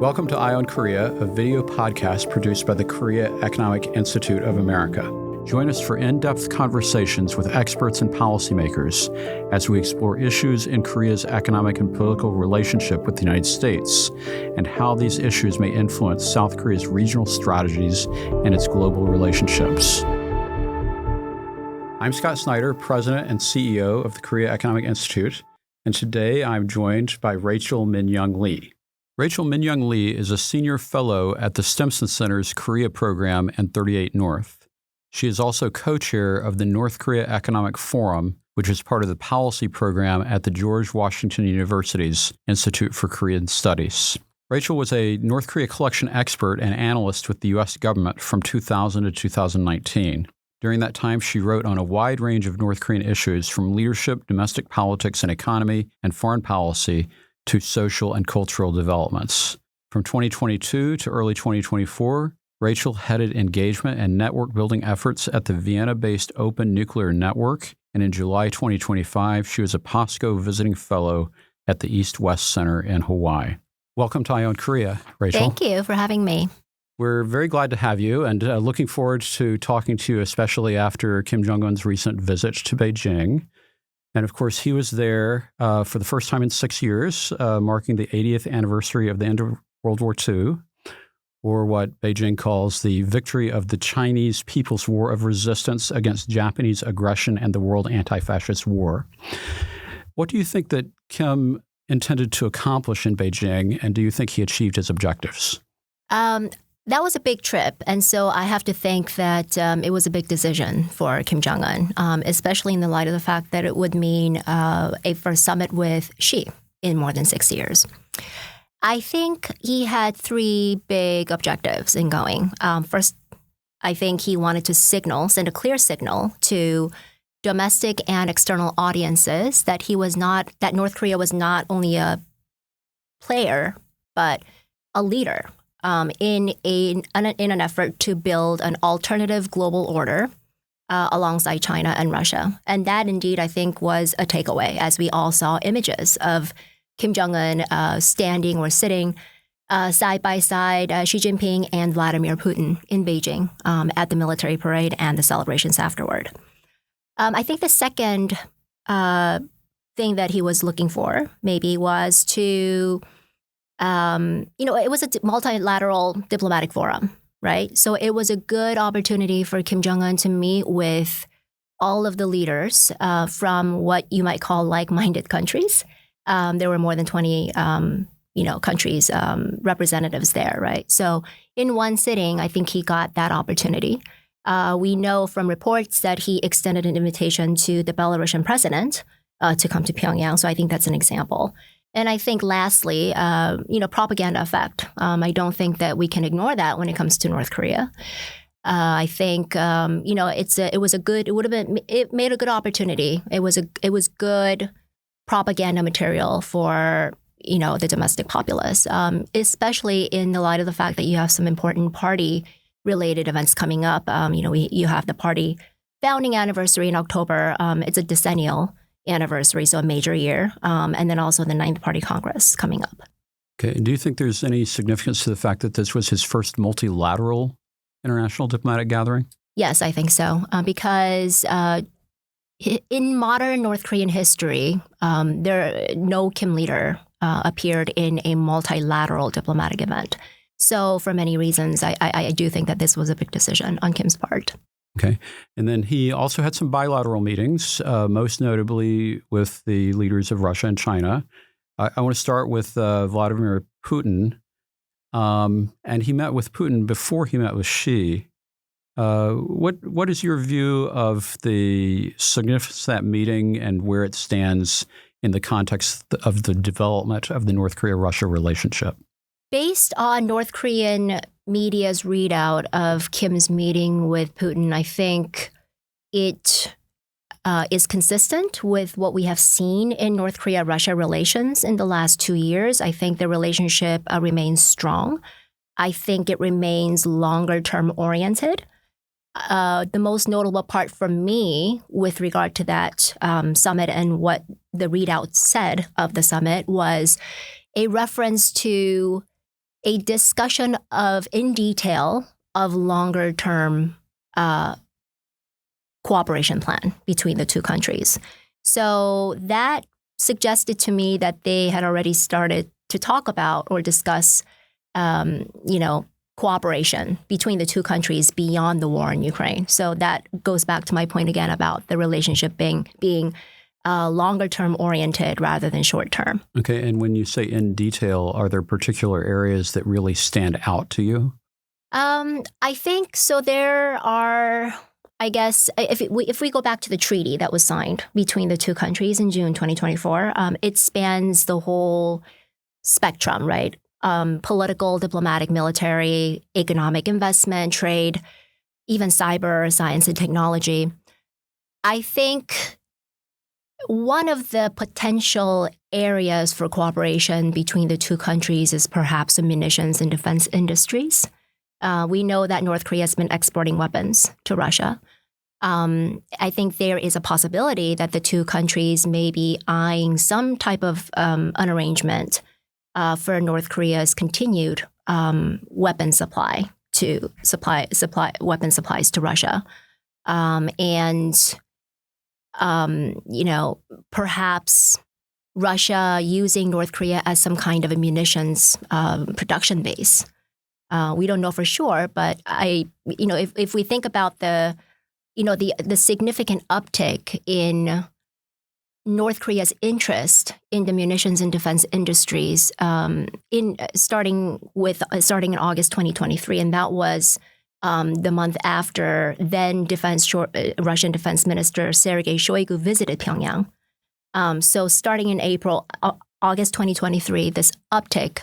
Welcome to Eye on Korea, a video podcast produced by the Korea Economic Institute of America. Join us for in-depth conversations with experts and policymakers as we explore issues in Korea's economic and political relationship with the United States and how these issues may influence South Korea's regional strategies and its global relationships. I'm Scott Snyder, President and CEO of the Korea Economic Institute, and today I'm joined by Rachel Minyoung Lee. Rachel Minyoung Lee is a senior fellow at the Stimson Center's Korea program and 38 North. She is also co-chair of the North Korea Economic Forum, which is part of the policy program at the George Washington University's Institute for Korean Studies. Rachel was a North Korea collection expert and analyst with the U.S. government from 2000 to 2019. During that time, she wrote on a wide range of North Korean issues from leadership, domestic politics and economy, and foreign policy to social and cultural developments. From 2022 to early 2024, Rachel headed engagement and network building efforts at the Vienna-based Open Nuclear Network, and in July 2025, she was a POSCO visiting fellow at the East-West Center in Hawaii. Welcome to Eye on Korea, Rachel. Thank you for having me. We're very glad to have you and looking forward to talking to you, especially after Kim Jong Un's recent visit to Beijing. And of course, he was there for the first time in 6 years, marking the 80th anniversary of the end of World War II, or what Beijing calls the victory of the Chinese People's War of Resistance against Japanese aggression and the World Anti-Fascist War. What do you think that Kim intended to accomplish in Beijing, and do you think he achieved his objectives? That was a big trip, and so I have to think that it was a big decision for Kim Jong Un, especially in the light of the fact that it would mean a first summit with Xi in more than 6 years. I think he had three big objectives in going. First, I think he wanted to send a clear signal to domestic and external audiences that North Korea was not only a player but a leader. In an effort to build an alternative global order alongside China and Russia. And that indeed, I think, was a takeaway, as we all saw images of Kim Jong Un standing or sitting side by side, Xi Jinping and Vladimir Putin in Beijing at the military parade and the celebrations afterward. I think the second thing that he was looking for maybe was to it was a multilateral diplomatic forum, right? So it was a good opportunity for Kim Jong Un to meet with all of the leaders from what you might call like-minded countries. There were more than 20, countries, representatives there, right? So in one sitting, I think he got that opportunity. We know from reports that he extended an invitation to the Belarusian president to come to Pyongyang. So I think that's an example. And I think lastly, propaganda effect. I don't think that we can ignore that when it comes to North Korea. I think, it made a good opportunity. It was good propaganda material for, the domestic populace, especially in the light of the fact that you have some important party-related events coming up. You have the party founding anniversary in October. It's a decennial anniversary, so a major year, and then also the 9th Party Congress coming up. Okay. Do you think there's any significance to the fact that this was his first multilateral international diplomatic gathering? Yes, I think so, because in modern North Korean history, no Kim leader appeared in a multilateral diplomatic event. So for many reasons, I do think that this was a big decision on Kim's part. Okay. And then he also had some bilateral meetings, most notably with the leaders of Russia and China. I want to start with Vladimir Putin. And he met with Putin before he met with Xi. What is your view of the significance of that meeting and where it stands in the context of the development of the North Korea-Russia relationship? Based on North Korean media's readout of Kim's meeting with Putin, I think it is consistent with what we have seen in North Korea-Russia relations in the last 2 years. I think the relationship remains strong. I think it remains longer-term oriented. the most notable part for me with regard to that summit and what the readout said of the summit was a reference to a discussion of, in detail, of longer term cooperation plan between the two countries. So that suggested to me that they had already started to talk about or discuss, cooperation between the two countries beyond the war in Ukraine. So that goes back to my point again about the relationship being longer term oriented rather than short term. Okay, and when you say in detail, are there particular areas that really stand out to you? I think so. There are, I guess, if we go back to the treaty that was signed between the two countries in June 2024, it spans the whole spectrum, right? Political, diplomatic, military, economic investment, trade, even cyber, science and technology. I think one of the potential areas for cooperation between the two countries is perhaps the munitions and defense industries. We know that North Korea has been exporting weapons to Russia. I think there is a possibility that the two countries may be eyeing some type of an arrangement for North Korea's continued weapon supplies to Russia, perhaps Russia using North Korea as some kind of a munitions production base. We don't know for sure, but if we think about the significant uptick in North Korea's interest in the munitions and defense industries, starting in August 2023, and that was the month after then Russian Defense Minister Sergei Shoigu visited Pyongyang. So starting in August 2023, this uptick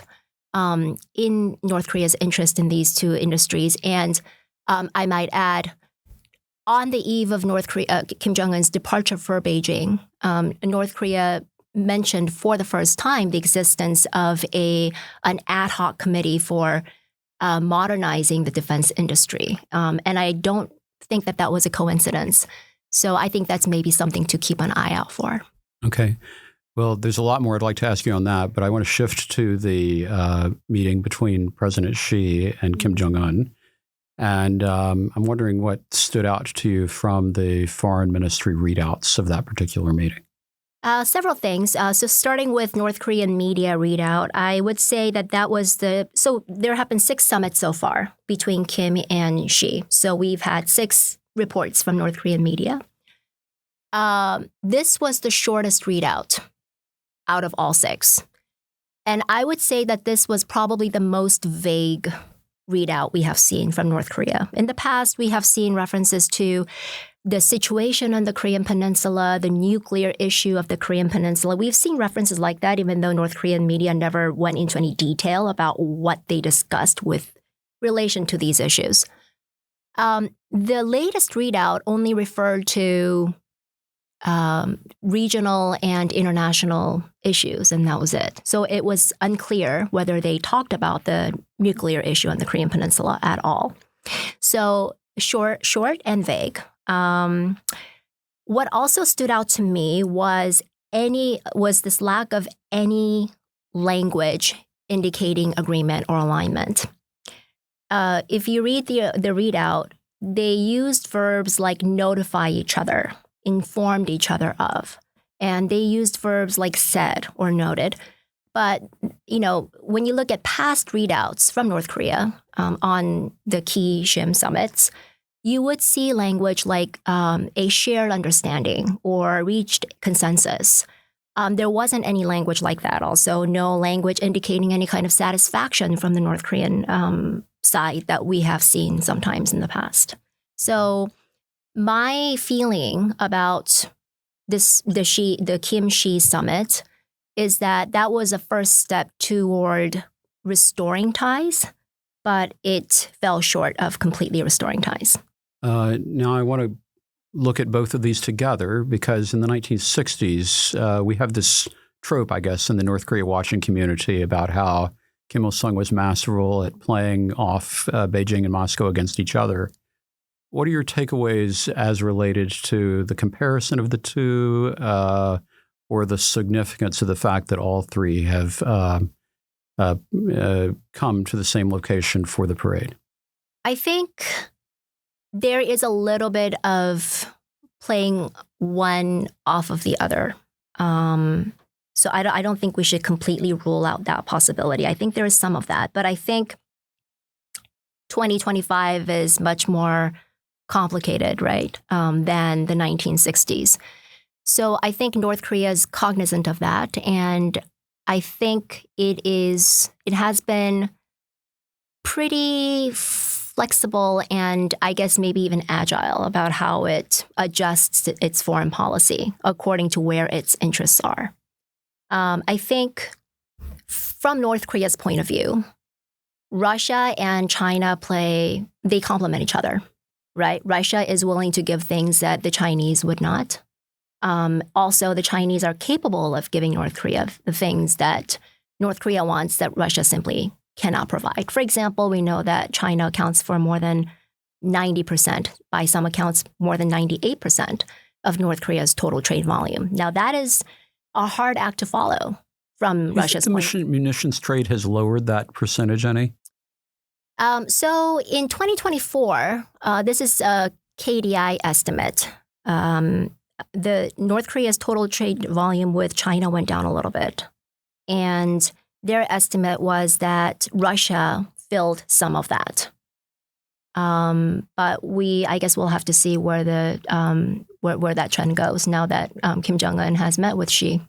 in North Korea's interest in these two industries, and I might add, on the eve of Kim Jong Un's departure for Beijing, North Korea mentioned for the first time the existence of an ad hoc committee for modernizing the defense industry. And I don't think that was a coincidence. So I think that's maybe something to keep an eye out for. Okay. Well, there's a lot more I'd like to ask you on that, but I want to shift to the meeting between President Xi and Kim Jong Un. And I'm wondering what stood out to you from the foreign ministry readouts of that particular meeting. Several things. So starting with North Korean media readout, I would say that was so there have been 6 summits so far between Kim and Xi. So we've had 6 reports from North Korean media. This was the shortest readout out of all 6. And I would say that this was probably the most vague readout we have seen from North Korea. In the past, we have seen references to the situation on the Korean Peninsula, the nuclear issue of the Korean Peninsula. We've seen references like that, even though North Korean media never went into any detail about what they discussed with relation to these issues. The latest readout only referred to regional and international issues, and that was it. So it was unclear whether they talked about the nuclear issue on the Korean Peninsula at all. So short and vague. What also stood out to me was this lack of any language indicating agreement or alignment. If you read the readout, they used verbs like notify each other, informed each other of. And they used verbs like said or noted. But, when you look at past readouts from North Korea on the key SHIM summits, you would see language like a shared understanding or reached consensus. There wasn't any language like that. Also, no language indicating any kind of satisfaction from the North Korean side that we have seen sometimes in the past. So my feeling about the Kim-Xi summit is that was a first step toward restoring ties, but it fell short of completely restoring ties. Now I want to look at both of these together because in the 1960s, we have this trope, I guess, in the North Korea watching community about how Kim Il-sung was masterful at playing off Beijing and Moscow against each other. What are your takeaways as related to the comparison of the two or the significance of the fact that all three have come to the same location for the parade? I think there is a little bit of playing one off of the other. So I don't think we should completely rule out that possibility. I think there is some of that, but I think 2025 is much more complicated, right, than the 1960s. So I think North Korea is cognizant of that, and I think it has been pretty flexible and I guess maybe even agile about how it adjusts its foreign policy according to where its interests are. I think from North Korea's point of view, Russia and China they complement each other, right? Russia is willing to give things that the Chinese would not. Also, the Chinese are capable of giving North Korea the things that North Korea wants that Russia simply cannot provide. For example, we know that China accounts for more than 90%, by some accounts more than 98% of North Korea's total trade volume. Now, that is a hard act to follow from Russia's point. The munitions trade has lowered that percentage any? So in 2024, this is a KDI estimate. The North Korea's total trade volume with China went down a little bit. And their estimate was that Russia filled some of that. But I guess we'll have to see where where that trend goes now that Kim Jong Un has met with Xi.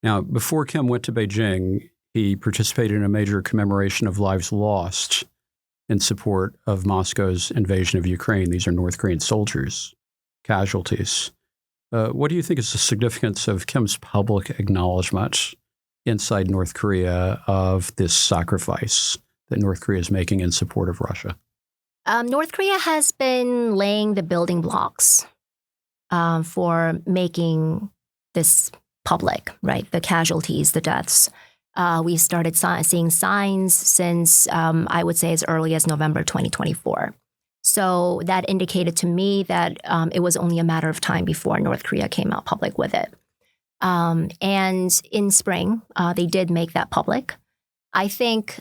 Now, before Kim went to Beijing, he participated in a major commemoration of lives lost in support of Moscow's invasion of Ukraine. These are North Korean soldiers, casualties. What do you think is the significance of Kim's public acknowledgement inside North Korea of this sacrifice that North Korea is making in support of Russia? North Korea has been laying the building blocks for making this public, right? The casualties, the deaths. We started seeing signs since, I would say, as early as November 2024. So that indicated to me that it was only a matter of time before North Korea came out public with it. And in spring, they did make that public. I think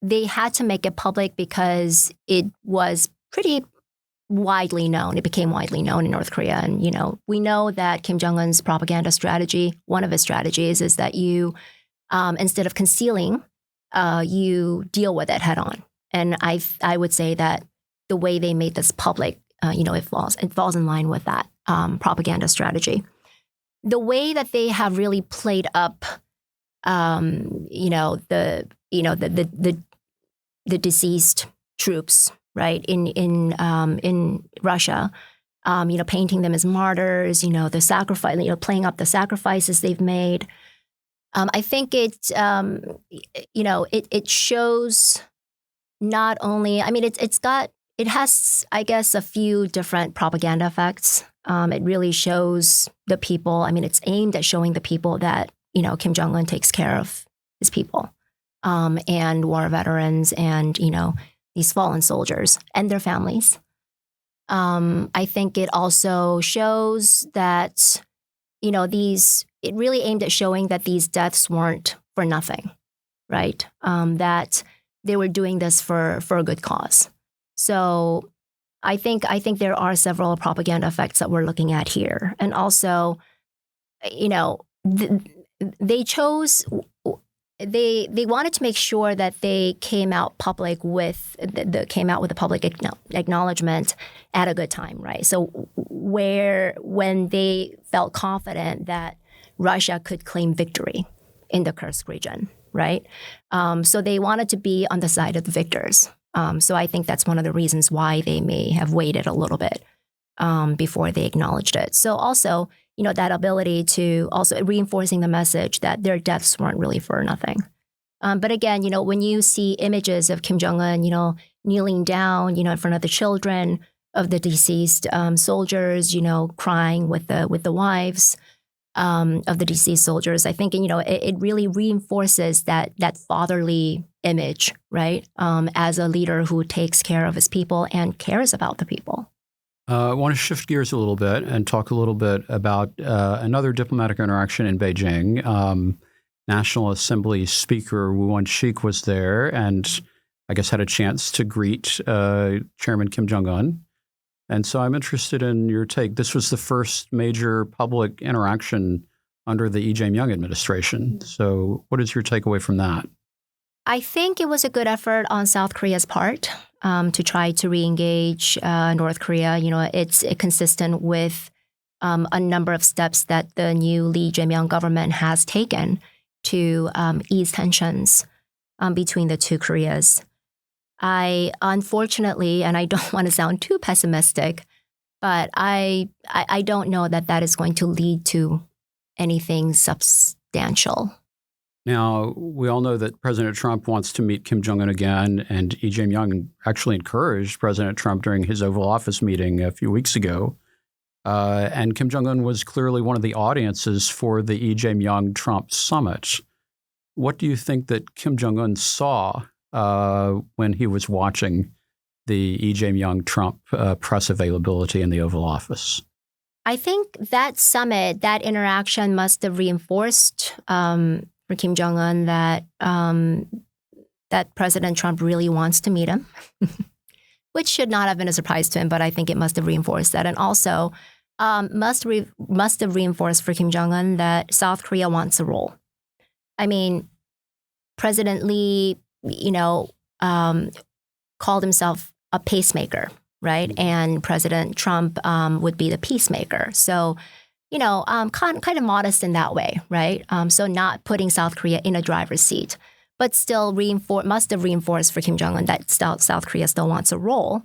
they had to make it public because it was pretty widely known. It became widely known in North Korea. And, we know that Kim Jong Un's propaganda strategy, one of his strategies is that you, instead of concealing, you deal with it head on. And I would say that the way they made this public, it falls in line with that propaganda strategy. The way that they have really played up, the deceased troops, right, in Russia, painting them as martyrs, the sacrifice, playing up the sacrifices they've made. I think it shows not only, it has, I guess, a few different propaganda effects. It really shows the people. It's aimed at showing the people that, Kim Jong Un takes care of his people and war veterans and, these fallen soldiers and their families. I think it also shows that, it really aimed at showing that these deaths weren't for nothing, right? That they were doing this for a good cause. So I think there are several propaganda effects that we're looking at here. And also, they chose, they wanted to make sure that they came out public with the public acknowledgement at a good time, right? So when they felt confident that Russia could claim victory in the Kursk region, right? So they wanted to be on the side of the victors. So I think that's one of the reasons why they may have waited a little bit before they acknowledged it. So also, that ability to also reinforcing the message that their deaths weren't really for nothing. But again, when you see images of Kim Jong Un, kneeling down, in front of the children of the deceased soldiers, crying with the wives of the deceased soldiers, I think, it really reinforces that fatherly image, right? As a leader who takes care of his people and cares about the people. I want to shift gears a little bit and talk a little bit about another diplomatic interaction in Beijing. National Assembly Speaker Woo Won-shik was there and I guess had a chance to greet Chairman Kim Jong Un. And so I'm interested in your take. This was the first major public interaction under the jae-myung administration. So what is your takeaway from that? I think it was a good effort on South Korea's part to try to re-engage North Korea. You know, it's consistent with a number of steps that the new Lee Jae-myung government has taken to ease tensions between the two Koreas. I unfortunately, and I don't want to sound too pessimistic, but I don't know that that is going to lead to anything substantial. Now, we all know that President Trump wants to meet Kim Jong Un again, and Lee Jae-myung actually encouraged President Trump during his Oval Office meeting a few weeks ago. And Kim Jong Un was clearly one of the audiences for the Lee Jae-myung-Trump summit. What do you think that Kim Jong Un saw when he was watching the Lee Jae-myung-Trump press availability in the Oval Office? I think that summit, that interaction must have reinforced for Kim Jong Un that that President Trump really wants to meet him, which should not have been a surprise to him, but I think it must have reinforced that. And also must have reinforced for Kim Jong Un that South Korea wants a role. I mean, President Lee, called himself a pacemaker, right? And President Trump would be the peacemaker. So, kind of modest in that way, right? So not putting South Korea in a driver's seat, but still must have reinforced for Kim Jong Un that South Korea still wants a role.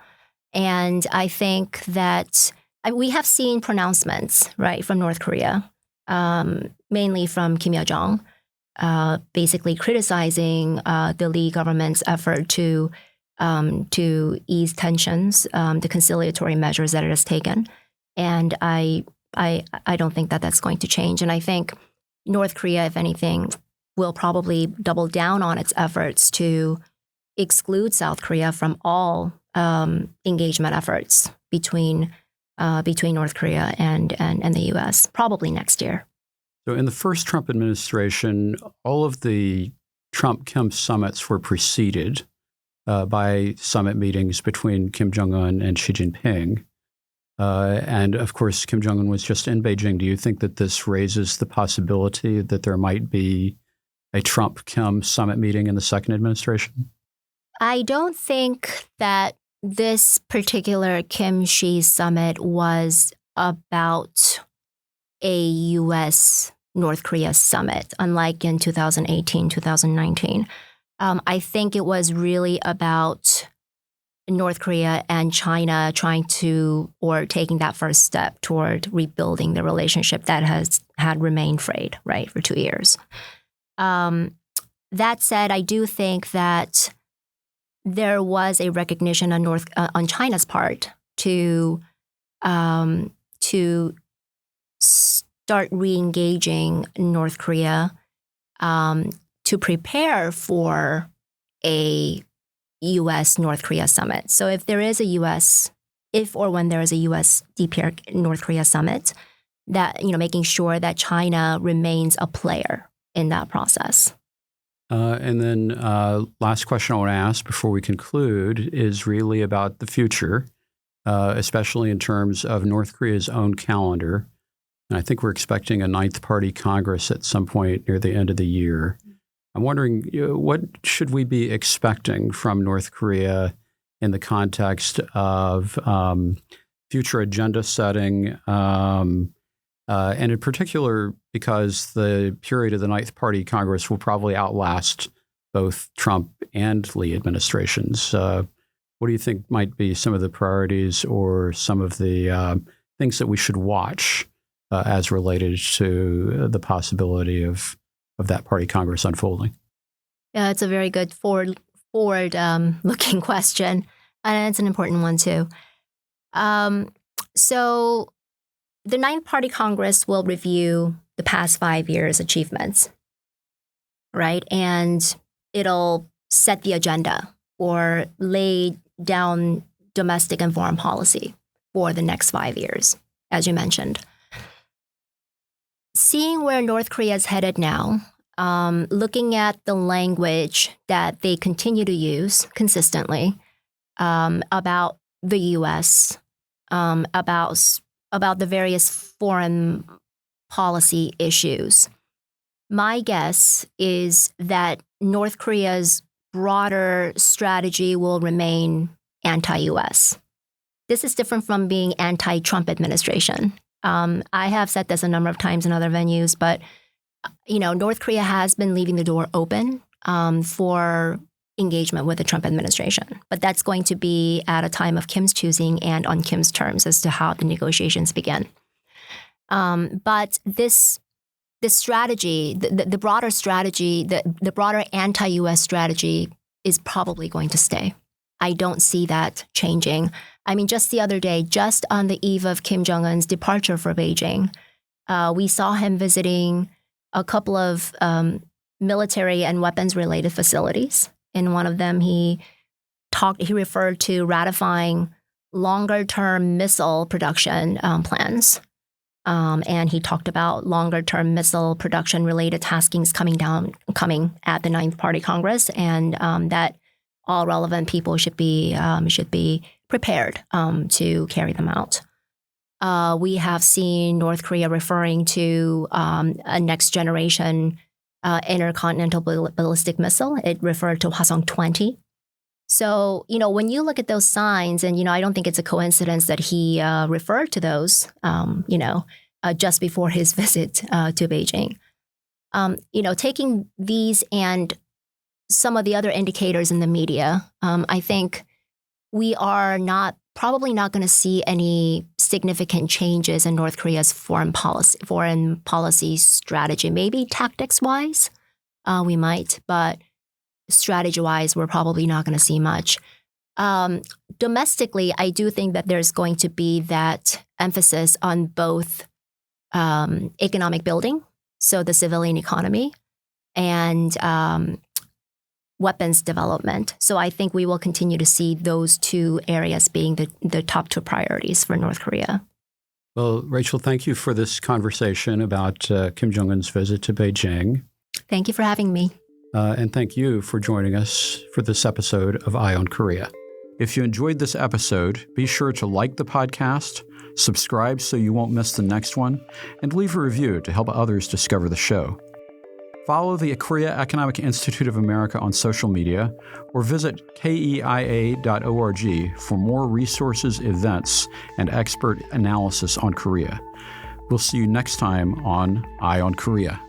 And I think that we have seen pronouncements, right, from North Korea, mainly from Kim Jong Un, basically criticizing the Lee government's effort to ease tensions, the conciliatory measures that it has taken. And I don't think that that's going to change. And I think North Korea, if anything, will probably double down on its efforts to exclude South Korea from all engagement efforts between North Korea and the U.S., probably next year. So in the first Trump administration, all of the Trump-Kim summits were preceded by summit meetings between Kim Jong Un and Xi Jinping. And of course, Kim Jong Un was just in Beijing. Do you think that this raises the possibility that there might be a Trump-Kim summit meeting in the second administration? I don't think that this particular Kim-Xi summit was about a U.S. North Korea summit, unlike in 2018, 2019. I think it was really about North Korea and China taking that first step toward rebuilding the relationship that had remained frayed, right, for 2 years. That said, I do think that there was a recognition on China's part to start re-engaging North Korea to prepare for a U.S. North Korea summit. So if or when there is a U.S. DPR North Korea summit, that making sure that China remains a player in that process. And then last question I want to ask before we conclude is really about the future, especially in terms of North Korea's own calendar. And I think we're expecting a ninth party Congress at some point near the end of the year. I'm wondering, what should we be expecting from North Korea in the context of future agenda setting, and in particular, because the period of the ninth party Congress will probably outlast both Trump and Lee administrations. What do you think might be some of the priorities or some of the things that we should watch as related to the possibility of that party Congress unfolding? Yeah, it's a very good forward looking question, and it's an important one too. So the ninth party Congress will review the past 5 years' achievements, right? And it'll set the agenda or lay down domestic and foreign policy for the next 5 years, as you mentioned. Seeing where North Korea is headed now, looking at the language that they continue to use consistently about the U.S., about the various foreign policy issues, my guess is that North Korea's broader strategy will remain anti-U.S. This is different from being anti-Trump administration. I have said this a number of times in other venues, but North Korea has been leaving the door open for engagement with the Trump administration. But that's going to be at a time of Kim's choosing and on Kim's terms as to how the negotiations begin. But this strategy, the broader strategy, the broader anti-U.S. strategy is probably going to stay. I don't see that changing. I mean, just the other day, just on the eve of Kim Jong Un's departure for Beijing, we saw him visiting a couple of military and weapons-related facilities. In one of them, he referred to ratifying longer-term missile production plans. And he talked about longer-term missile production-related taskings coming at the Ninth Party Congress, and that all relevant people should be prepared to carry them out. We have seen North Korea referring to a next-generation intercontinental ballistic missile. It referred to Hwasong-20. So, when you look at those signs, and, I don't think it's a coincidence that he referred to those, just before his visit to Beijing. Taking these and some of the other indicators in the media, I think we are probably not going to see any significant changes in North Korea's foreign policy strategy. Maybe tactics-wise, we might, but strategy-wise, we're probably not going to see much. Domestically, I do think that there's going to be that emphasis on both economic building, so the civilian economy, and weapons development. So I think we will continue to see those two areas being the top two priorities for North Korea. Well, Rachel, thank you for this conversation about Kim Jong Un's visit to Beijing. Thank you for having me. And thank you for joining us for this episode of Eye on Korea. If you enjoyed this episode, be sure to like the podcast, subscribe so you won't miss the next one, and leave a review to help others discover the show. Follow the Korea Economic Institute of America on social media or visit keia.org for more resources, events, and expert analysis on Korea. We'll see you next time on Eye on Korea.